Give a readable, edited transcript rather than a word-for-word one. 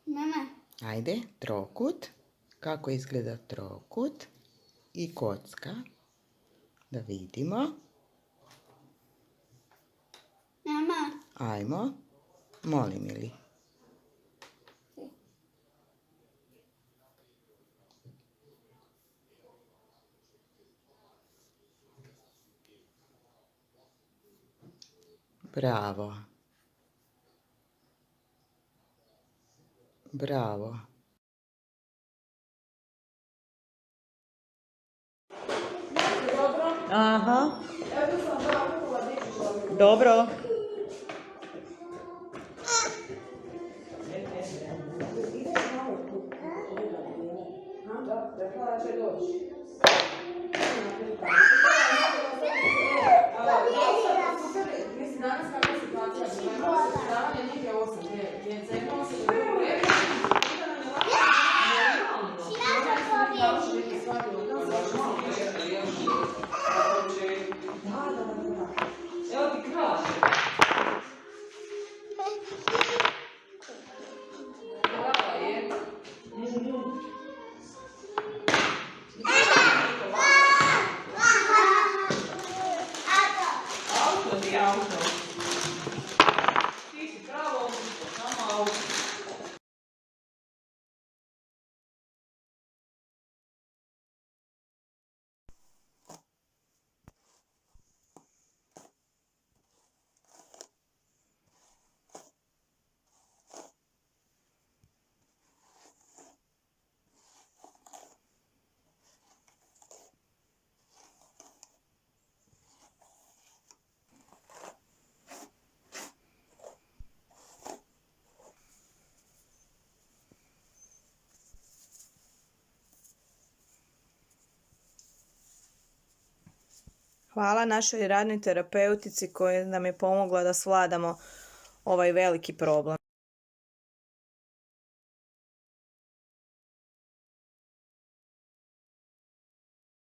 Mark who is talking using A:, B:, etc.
A: Mama.
B: Ajde, trokut. Kako izgleda trokut? I kocka. Da vidimo.
A: Mama.
B: Ajmo. Molim ili. Bravo. Bravo. Aha. Dobro. Hvala našoj radnoj terapeutici koja nam je pomogla da svladamo ovaj veliki problem.